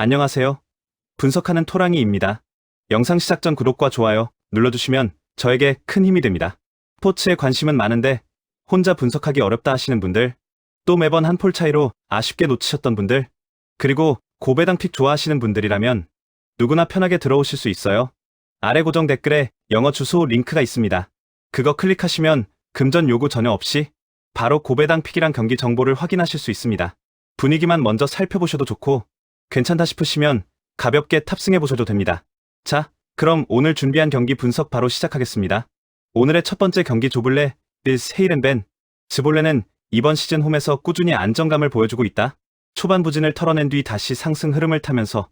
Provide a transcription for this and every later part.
안녕하세요. 분석하는 토랑이입니다. 영상 시작 전 구독과 좋아요 눌러주시면 저에게 큰 힘이 됩니다. 스포츠에 관심은 많은데 혼자 분석하기 어렵다 하시는 분들, 또 매번 한 폴 차이로 아쉽게 놓치셨던 분들, 그리고 고배당 픽 좋아하시는 분들이라면 누구나 편하게 들어오실 수 있어요. 아래 고정 댓글에 영어 주소 링크가 있습니다. 그거 클릭하시면 금전 요구 전혀 없이 바로 고배당 픽이랑 경기 정보를 확인하실 수 있습니다. 분위기만 먼저 살펴보셔도 좋고 괜찮다 싶으시면 가볍게 탑승해보셔도 됩니다. 자, 그럼 오늘 준비한 경기 분석 바로 시작하겠습니다. 오늘의 첫 번째 경기 조블레 vs 헤이렌벤. 즈볼레는 이번 시즌 홈에서 꾸준히 안정감을 보여주고 있다. 초반 부진을 털어낸 뒤 다시 상승 흐름을 타면서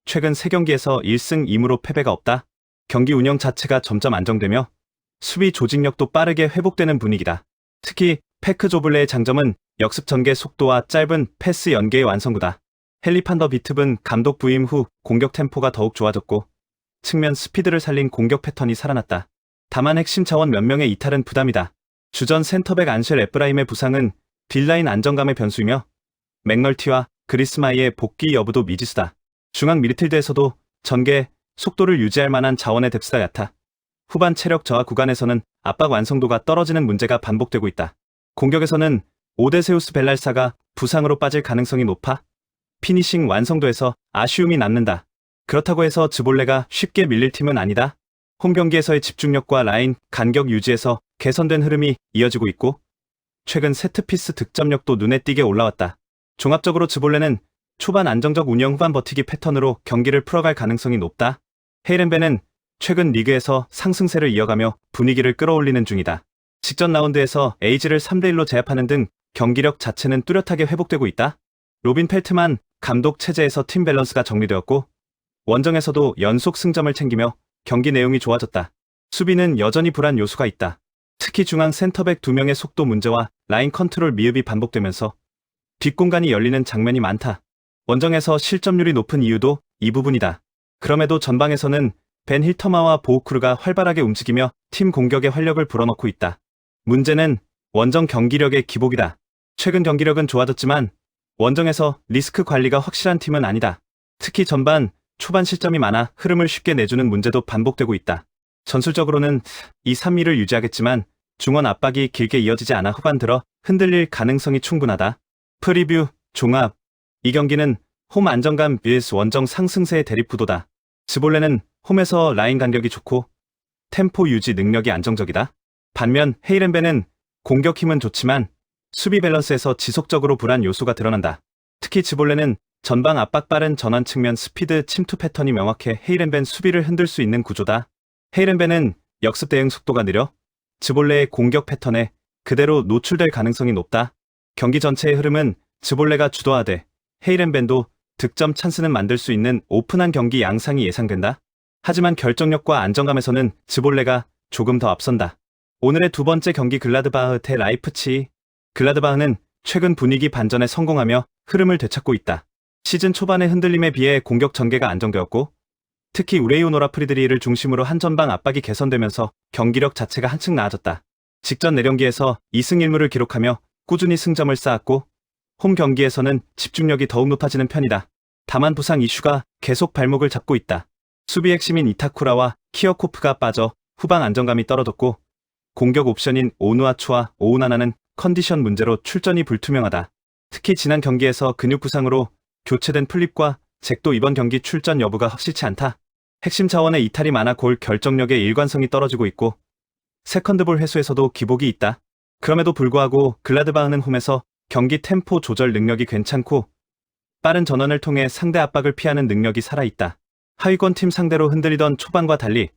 최근 3경기에서 1승 2무로 패배가 없다. 경기 운영 자체가 점점 안정되며 수비 조직력도 빠르게 회복되는 분위기다. 특히 페크 조블레의 장점은 역습 전개 속도와 짧은 패스 연계의 완성도다. 헨리 판더 비트븐 감독 부임 후 공격 템포가 더욱 좋아졌고 측면 스피드를 살린 공격 패턴이 살아났다. 다만 핵심 자원 몇 명의 이탈은 부담이다. 주전 센터백 안쉘 에프라임의 부상은 딜라인 안정감의 변수이며 맥널티와 그리스마이의 복귀 여부도 미지수다. 중앙 미드필드에서도 전개, 속도를 유지할 만한 자원의 뎁스가 얕아 후반 체력 저하 구간에서는 압박 완성도가 떨어지는 문제가 반복되고 있다. 공격에서는 오데세우스 벨랄사가 부상으로 빠질 가능성이 높아 피니싱 완성도에서 아쉬움이 남는다. 그렇다고 해서 즈볼레가 쉽게 밀릴 팀은 아니다. 홈 경기에서의 집중력과 라인, 간격 유지에서 개선된 흐름이 이어지고 있고 최근 세트피스 득점력도 눈에 띄게 올라왔다. 종합적으로 즈볼레는 초반 안정적 운영 후반 버티기 패턴으로 경기를 풀어갈 가능성이 높다. 헤이렌벤은 최근 리그에서 상승세를 이어가며 분위기를 끌어올리는 중이다. 직전 라운드에서 에이지를 3대1로 제압하는 등 경기력 자체는 뚜렷하게 회복되고 있다. 로빈 펠트만 감독 체제에서 팀 밸런스가 정리되었고 원정에서도 연속 승점을 챙기며 경기 내용이 좋아졌다. 수비는 여전히 불안 요소가 있다. 특히 중앙 센터백 2명의 속도 문제와 라인 컨트롤 미흡이 반복되면서 뒷공간이 열리는 장면이 많다. 원정에서 실점률이 높은 이유도 이 부분이다. 그럼에도 전방에서는 벤 힐터마와 보우크루가 활발하게 움직이며 팀 공격에 활력을 불어넣고 있다. 문제는 원정 경기력의 기복이다. 최근 경기력은 좋아졌지만 원정에서 리스크 관리가 확실한 팀은 아니다. 특히 전반, 초반 실점이 많아 흐름을 쉽게 내주는 문제도 반복되고 있다. 전술적으로는 2-3-2를 유지하겠지만 중원 압박이 길게 이어지지 않아 후반 들어 흔들릴 가능성이 충분하다. 프리뷰, 종합. 이 경기는 홈 안정감 vs 원정 상승세의 대립구도다. 즈볼레는 홈에서 라인 간격이 좋고 템포 유지 능력이 안정적이다. 반면 헤이렌벤은 공격 힘은 좋지만 수비 밸런스에서 지속적으로 불안 요소가 드러난다. 특히 즈볼레는 전방 압박 빠른 전환 측면 스피드 침투 패턴이 명확해 헤이렌벤 수비를 흔들 수 있는 구조다. 헤이렌벤은 역습 대응 속도가 느려 즈볼레의 공격 패턴에 그대로 노출될 가능성이 높다. 경기 전체의 흐름은 즈볼레가 주도하되 헤이렌벤도 득점 찬스는 만들 수 있는 오픈한 경기 양상이 예상된다. 하지만 결정력과 안정감에서는 즈볼레가 조금 더 앞선다. 오늘의 두 번째 경기 글라드바흐 대 라이프치히. 글라드바흐는 최근 분위기 반전에 성공하며 흐름을 되찾고 있다. 시즌 초반의 흔들림에 비해 공격 전개가 안정되었고 특히 우레이오노라 프리드리히를 중심으로 한 전방 압박이 개선되면서 경기력 자체가 한층 나아졌다. 직전 내령기에서 2승 1무를 기록하며 꾸준히 승점을 쌓았고 홈 경기에서는 집중력이 더욱 높아지는 편이다. 다만 부상 이슈가 계속 발목을 잡고 있다. 수비 핵심인 이타쿠라와 키어코프가 빠져 후방 안정감이 떨어졌고 공격 옵션인 오누아추와 오우나나는 컨디션 문제로 출전이 불투명하다. 특히 지난 경기에서 근육 부상으로 교체된 플립과 잭도 이번 경기 출전 여부가 확실치 않다. 핵심 자원의 이탈이 많아 골 결정력의 일관성이 떨어지고 있고 세컨드볼 회수에서도 기복이 있다. 그럼에도 불구하고 글라드바흐는 홈에서 경기 템포 조절 능력이 괜찮고 빠른 전환을 통해 상대 압박을 피하는 능력이 살아있다. 하위권 팀 상대로 흔들리던 초반과 달리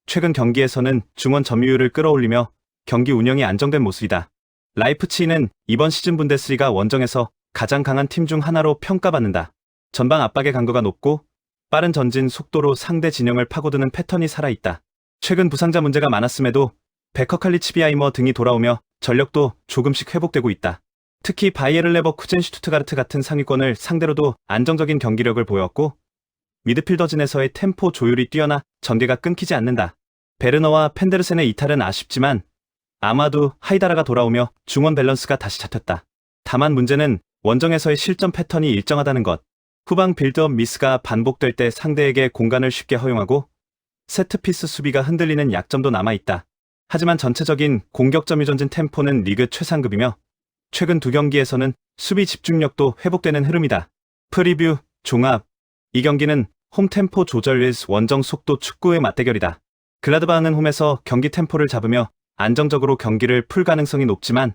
최근 경기에서는 중원 점유율을 끌어올리며 경기 운영이 안정된 모습이다. 라이프치히는 이번 시즌 분데스리가 원정에서 가장 강한 팀 중 하나로 평가받는다. 전방 압박의 강도가 높고 빠른 전진 속도로 상대 진영을 파고드는 패턴이 살아있다. 최근 부상자 문제가 많았음에도 베커칼리치비아이머 등이 돌아오며 전력도 조금씩 회복되고 있다. 특히 바이에른 레버쿠젠 슈투트가르트 같은 상위권을 상대로도 안정적인 경기력을 보였고 미드필더진에서의 템포 조율이 뛰어나 전개가 끊기지 않는다. 베르너와 펜데르센의 이탈은 아쉽지만 아마도 하이다라가 돌아오며 중원 밸런스가 다시 잡혔다. 다만 문제는 원정에서의 실점 패턴이 일정하다는 것. 후방 빌드업 미스가 반복될 때 상대에게 공간을 쉽게 허용하고 세트피스 수비가 흔들리는 약점도 남아있다. 하지만 전체적인 공격점 유전진 템포는 리그 최상급이며 최근 두 경기에서는 수비 집중력도 회복되는 흐름이다. 프리뷰, 종합. 이 경기는 홈 템포 조절 vs 원정 속도 축구의 맞대결이다. 글라드바흐는 홈에서 경기 템포를 잡으며 안정적으로 경기를 풀 가능성이 높지만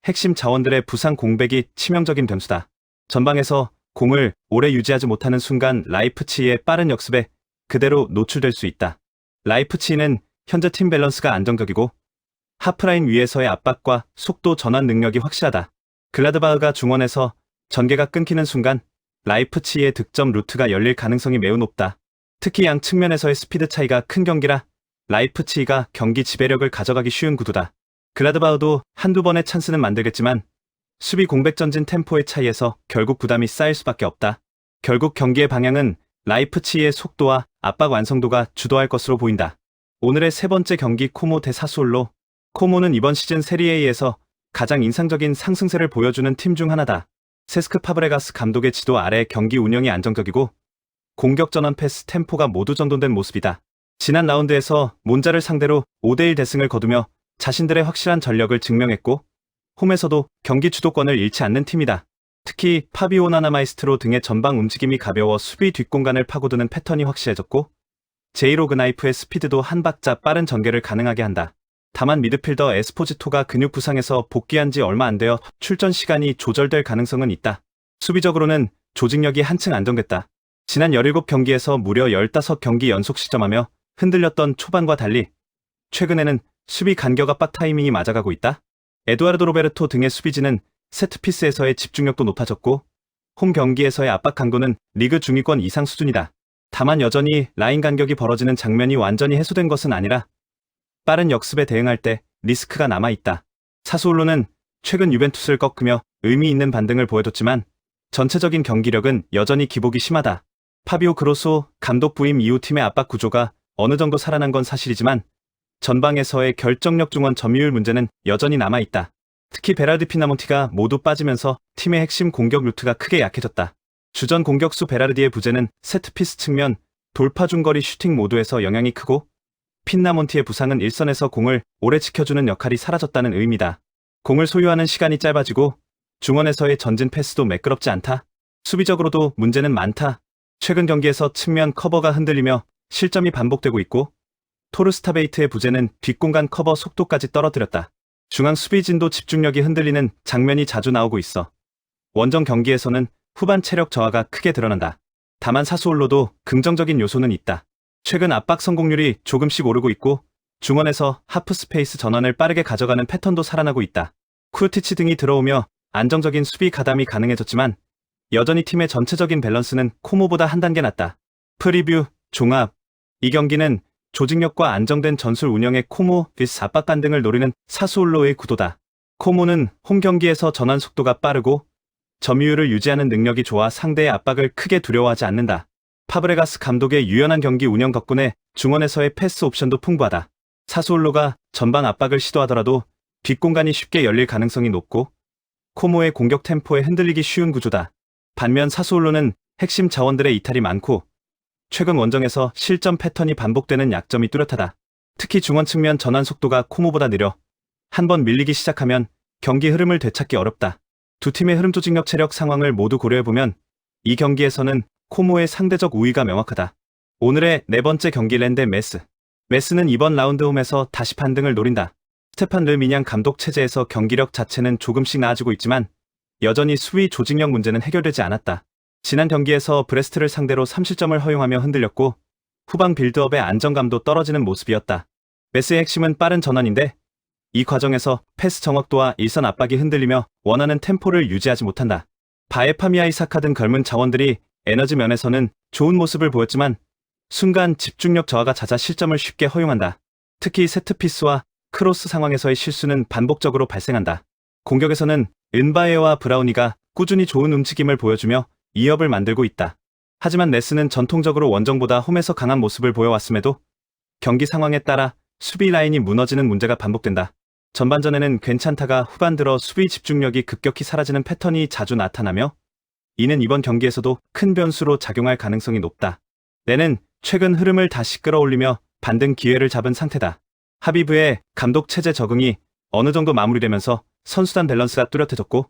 핵심 자원들의 부상 공백이 치명적인 변수다. 전방에서 공을 오래 유지하지 못하는 순간 라이프치히의 빠른 역습에 그대로 노출될 수 있다. 라이프치히는 현재 팀 밸런스가 안정적이고 하프라인 위에서의 압박과 속도 전환 능력이 확실하다. 글라드바흐가 중원에서 전개가 끊기는 순간 라이프치히의 득점 루트가 열릴 가능성이 매우 높다. 특히 양 측면에서의 스피드 차이가 큰 경기라 라이프치히가 경기 지배력을 가져가기 쉬운 구도다. 글라드바흐도 한두 번의 찬스는 만들겠지만 수비 공백 전진 템포의 차이에서 결국 부담이 쌓일 수밖에 없다. 결국 경기의 방향은 라이프치히의 속도와 압박 완성도가 주도할 것으로 보인다. 오늘의 세 번째 경기 코모 대 사수올로. 코모는 이번 시즌 세리에에서 가장 인상적인 상승세를 보여주는 팀 중 하나다. 세스크 파브레가스 감독의 지도 아래 경기 운영이 안정적이고 공격 전환 패스 템포가 모두 정돈된 모습이다. 지난 라운드에서 몬자를 상대로 5대1 대승을 거두며 자신들의 확실한 전력을 증명했고 홈에서도 경기 주도권을 잃지 않는 팀이다. 특히 파비오 나나마이스트로 등의 전방 움직임이 가벼워 수비 뒷공간을 파고드는 패턴이 확실해졌고 제이로그 나이프의 스피드도 한 박자 빠른 전개를 가능하게 한다. 다만 미드필더 에스포지토가 근육 부상에서 복귀한 지 얼마 안 되어 출전 시간이 조절될 가능성은 있다. 수비적으로는 조직력이 한층 안정됐다. 지난 17경기에서 무려 15경기 연속 시점하며 흔들렸던 초반과 달리 최근에는 수비 간격 압박 타이밍이 맞아가고 있다. 에두아르도 로베르토 등의 수비진은 세트피스에서의 집중력도 높아졌고 홈 경기에서의 압박 강도는 리그 중위권 이상 수준이다. 다만 여전히 라인 간격이 벌어지는 장면이 완전히 해소된 것은 아니라 빠른 역습에 대응할 때 리스크가 남아있다. 사수올로는 최근 유벤투스를 꺾으며 의미 있는 반등을 보여줬지만 전체적인 경기력은 여전히 기복이 심하다. 파비오 그로소 감독 부임 이후 팀의 압박 구조가 어느 정도 살아난 건 사실이지만 전방에서의 결정력 중원 점유율 문제는 여전히 남아있다. 특히 베라르디 피나몬티가 모두 빠지면서 팀의 핵심 공격 루트가 크게 약해졌다. 주전 공격수 베라르디의 부재는 세트피스 측면, 돌파 중거리 슈팅 모두에서 영향이 크고 핀나몬티의 부상은 일선에서 공을 오래 지켜주는 역할이 사라졌다는 의미다. 공을 소유하는 시간이 짧아지고 중원에서의 전진 패스도 매끄럽지 않다. 수비적으로도 문제는 많다. 최근 경기에서 측면 커버가 흔들리며 실점이 반복되고 있고 토르스타베이트의 부재는 뒷공간 커버 속도까지 떨어뜨렸다. 중앙 수비진도 집중력이 흔들리는 장면이 자주 나오고 있어 원정 경기에서는 후반 체력 저하가 크게 드러난다. 다만 사수올로도 긍정적인 요소는 있다. 최근 압박 성공률이 조금씩 오르고 있고 중원에서 하프 스페이스 전환을 빠르게 가져가는 패턴도 살아나고 있다. 쿠르티치 등이 들어오며 안정적인 수비 가담이 가능해졌지만 여전히 팀의 전체적인 밸런스는 코모보다 한 단계 낮다. 프리뷰, 종합. 이 경기는 조직력과 안정된 전술 운영의 코모 vs 압박 반등을 노리는 사수올로의 구도다. 코모는 홈 경기에서 전환 속도가 빠르고 점유율을 유지하는 능력이 좋아 상대의 압박을 크게 두려워하지 않는다. 파브레가스 감독의 유연한 경기 운영 덕분에 중원에서의 패스 옵션도 풍부하다. 사수올로가 전방 압박을 시도하더라도 뒷공간이 쉽게 열릴 가능성이 높고 코모의 공격 템포에 흔들리기 쉬운 구조다. 반면 사수올로는 핵심 자원들의 이탈이 많고 최근 원정에서 실점 패턴이 반복되는 약점이 뚜렷하다. 특히 중원 측면 전환 속도가 코모보다 느려 한번 밀리기 시작하면 경기 흐름을 되찾기 어렵다. 두 팀의 흐름 조직력 체력 상황을 모두 고려해보면 이 경기에서는 코모의 상대적 우위가 명확하다. 오늘의 네 번째 경기 렌데 메스. 메스는 이번 라운드 홈에서 다시 반등을 노린다. 스테판 르 미냥 감독 체제에서 경기력 자체는 조금씩 나아지고 있지만 여전히 수비 조직력 문제는 해결되지 않았다. 지난 경기에서 브레스트를 상대로 3실점을 허용하며 흔들렸고 후방 빌드업의 안정감도 떨어지는 모습이었다. 메스의 핵심은 빠른 전환인데 이 과정에서 패스 정확도와 일선 압박이 흔들리며 원하는 템포를 유지하지 못한다. 바에파미아 이사카 등 젊은 자원들이 에너지 면에서는 좋은 모습을 보였지만 순간 집중력 저하가 잦아 실점을 쉽게 허용한다. 특히 세트피스와 크로스 상황에서의 실수는 반복적으로 발생한다. 공격에서는 은바에와 브라우니가 꾸준히 좋은 움직임을 보여주며 이업을 만들고 있다. 하지만 네스는 전통적으로 원정보다 홈에서 강한 모습을 보여왔음에도 경기 상황에 따라 수비 라인이 무너지는 문제가 반복된다. 전반전에는 괜찮다가 후반 들어 수비 집중력이 급격히 사라지는 패턴이 자주 나타나며 이는 이번 경기에서도 큰 변수로 작용할 가능성이 높다. 렌은 최근 흐름을 다시 끌어올리며 반등 기회를 잡은 상태다. 하비브의 감독 체제 적응이 어느 정도 마무리되면서 선수단 밸런스가 뚜렷해졌고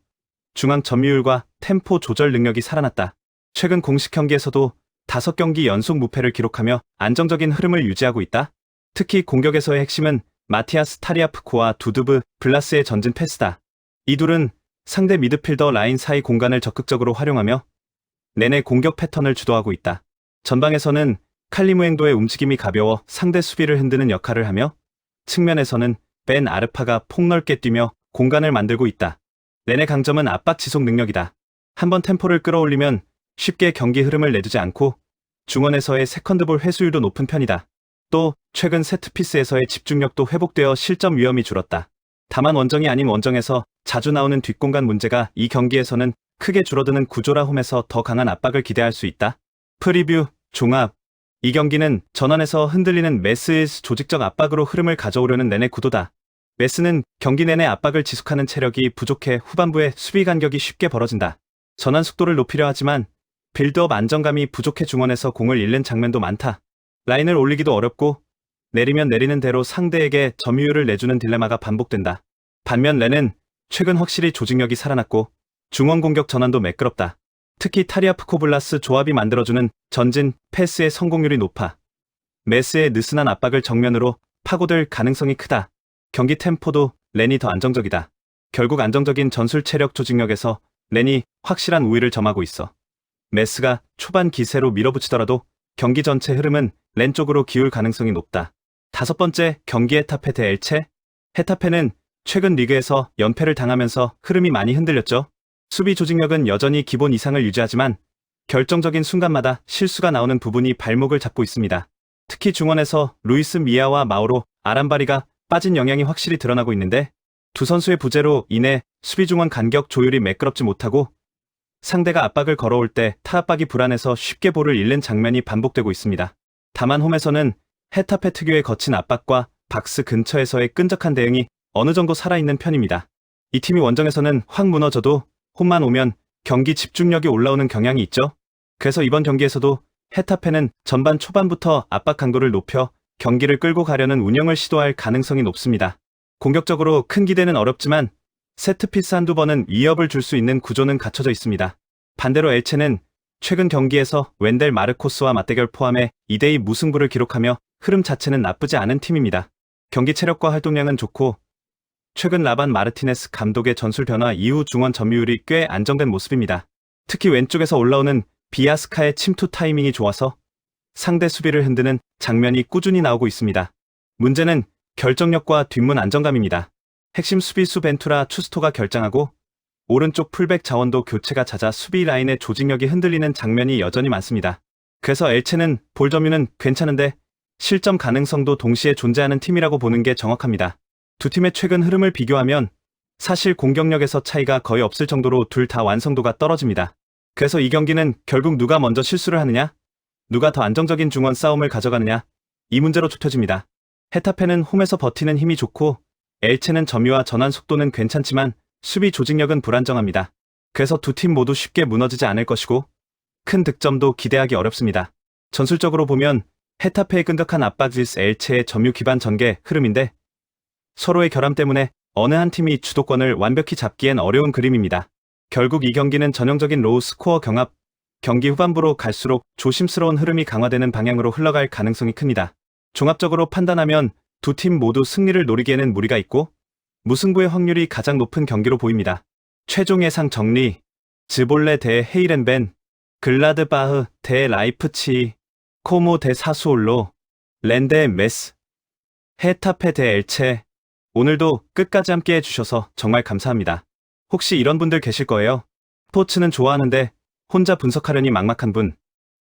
중앙 점유율과 템포 조절 능력이 살아났다. 최근 공식 경기에서도 5경기 연속 무패를 기록하며 안정적인 흐름을 유지하고 있다. 특히 공격에서의 핵심은 마티아스 타리아프코와 두두브 블라스의 전진 패스다. 이 둘은 상대 미드필더 라인 사이 공간을 적극적으로 활용하며 렌의 공격 패턴을 주도하고 있다. 전방에서는 칼리무행도의 움직임이 가벼워 상대 수비를 흔드는 역할을 하며 측면에서는 벤 아르파가 폭넓게 뛰며 공간을 만들고 있다. 렌의 강점은 압박 지속 능력이다. 한번 템포를 끌어올리면 쉽게 경기 흐름을 내두지 않고 중원에서의 세컨드볼 회수율도 높은 편이다. 또 최근 세트피스에서의 집중력도 회복되어 실점 위험이 줄었다. 다만 원정이 아닌 원정에서 자주 나오는 뒷공간 문제가 이 경기에서는 크게 줄어드는 구조라 홈에서 더 강한 압박을 기대할 수 있다. 프리뷰, 종합. 이 경기는 전환에서 흔들리는 메스의 조직적 압박으로 흐름을 가져오려는 렌의 구도다. 메스는 경기 내내 압박을 지속하는 체력이 부족해 후반부에 수비 간격이 쉽게 벌어진다. 전환 속도를 높이려 하지만 빌드업 안정감이 부족해 중원에서 공을 잃는 장면도 많다. 라인을 올리기도 어렵고 내리면 내리는 대로 상대에게 점유율을 내주는 딜레마가 반복된다. 반면 렌은 최근 확실히 조직력이 살아났고 중원 공격 전환도 매끄럽다. 특히 타리아프코블라스 조합이 만들어주는 전진 패스의 성공률이 높아 메스의 느슨한 압박을 정면으로 파고들 가능성이 크다. 경기 템포도 렌이 더 안정적이다. 결국 안정적인 전술 체력 조직력에서 렌이 확실한 우위를 점하고 있어. 메스가 초반 기세로 밀어붙이더라도 경기 전체 흐름은 렌 쪽으로 기울 가능성이 높다. 5번째 경기 헤타페 대 엘체. 헤타페는 최근 리그에서 연패를 당하면서 흐름이 많이 흔들렸죠. 수비 조직력은 여전히 기본 이상을 유지하지만 결정적인 순간마다 실수가 나오는 부분이 발목을 잡고 있습니다. 특히 중원에서 루이스 미아와 마우로 아람바리가 빠진 영향이 확실히 드러나고 있는데 두 선수의 부재로 인해 수비 중원 간격 조율이 매끄럽지 못하고 상대가 압박을 걸어올 때 타압박이 불안해서 쉽게 볼을 잃는 장면이 반복되고 있습니다. 다만 홈에서는 헤타페 특유의 거친 압박과 박스 근처에서의 끈적한 대응이 어느 정도 살아있는 편입니다. 이 팀이 원정에서는 확 무너져도 홈만 오면 경기 집중력이 올라오는 경향이 있죠. 그래서 이번 경기에서도 헤타페는 전반 초반부터 압박 강도를 높여 경기를 끌고 가려는 운영을 시도할 가능성이 높습니다. 공격적으로 큰 기대는 어렵지만 세트피스 한두 번은 위협을 줄 수 있는 구조는 갖춰져 있습니다. 반대로 엘체는 최근 경기에서 웬델 마르코스와 맞대결 포함해 2대2 무승부를 기록하며 흐름 자체는 나쁘지 않은 팀입니다. 경기 체력과 활동량은 좋고 최근 라반 마르티네스 감독의 전술 변화 이후 중원 점유율이 꽤 안정된 모습입니다. 특히 왼쪽에서 올라오는 비아스카의 침투 타이밍이 좋아서 상대 수비를 흔드는 장면이 꾸준히 나오고 있습니다. 문제는 결정력과 뒷문 안정감입니다. 핵심 수비수 벤투라 추스토가 결장하고 오른쪽 풀백 자원도 교체가 잦아 수비 라인의 조직력이 흔들리는 장면이 여전히 많습니다. 그래서 엘체는 볼 점유는 괜찮은데 실점 가능성도 동시에 존재하는 팀이라고 보는 게 정확합니다. 두 팀의 최근 흐름을 비교하면 사실 공격력에서 차이가 거의 없을 정도로 둘 다 완성도가 떨어집니다. 그래서 이 경기는 결국 누가 먼저 실수를 하느냐, 누가 더 안정적인 중원 싸움을 가져가느냐, 이 문제로 좁혀집니다. 헤타페는 홈에서 버티는 힘이 좋고 엘체는 점유와 전환 속도는 괜찮지만 수비 조직력은 불안정합니다. 그래서 두 팀 모두 쉽게 무너지지 않을 것이고 큰 득점도 기대하기 어렵습니다. 전술적으로 보면 헤타페의 끈적한 압박 vs 엘체의 점유 기반 전개 흐름인데 서로의 결함 때문에 어느 한 팀이 주도권을 완벽히 잡기엔 어려운 그림입니다. 결국 이 경기는 전형적인 로우 스코어 경합, 경기 후반부로 갈수록 조심스러운 흐름이 강화되는 방향으로 흘러갈 가능성이 큽니다. 종합적으로 판단하면 두 팀 모두 승리를 노리기에는 무리가 있고 무승부의 확률이 가장 높은 경기로 보입니다. 최종 예상 정리. 즈볼레 대 헤이렌벤, 글라드바흐 대 라이프치히, 코모 대 사수올로, 렌 대 메스, 헤타페 대 엘체. 오늘도 끝까지 함께 해주셔서 정말 감사합니다. 혹시 이런 분들 계실 거예요? 스포츠는 좋아하는데 혼자 분석하려니 막막한 분,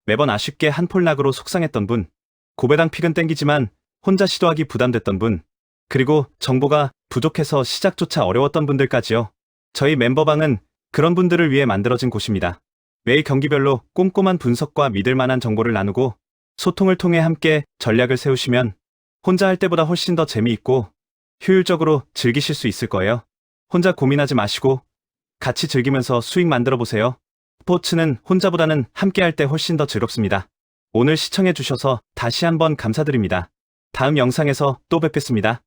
매번 아쉽게 한 폴락으로 속상했던 분, 고배당 픽은 땡기지만 혼자 시도하기 부담됐던 분, 그리고 정보가 부족해서 시작조차 어려웠던 분들까지요. 저희 멤버방은 그런 분들을 위해 만들어진 곳입니다. 매일 경기별로 꼼꼼한 분석과 믿을 만한 정보를 나누고 소통을 통해 함께 전략을 세우시면 혼자 할 때보다 훨씬 더 재미있고 효율적으로 즐기실 수 있을 거예요. 혼자 고민하지 마시고 같이 즐기면서 수익 만들어 보세요. 스포츠는 혼자보다는 함께할 때 훨씬 더 즐겁습니다. 오늘 시청해주셔서 다시 한번 감사드립니다. 다음 영상에서 또 뵙겠습니다.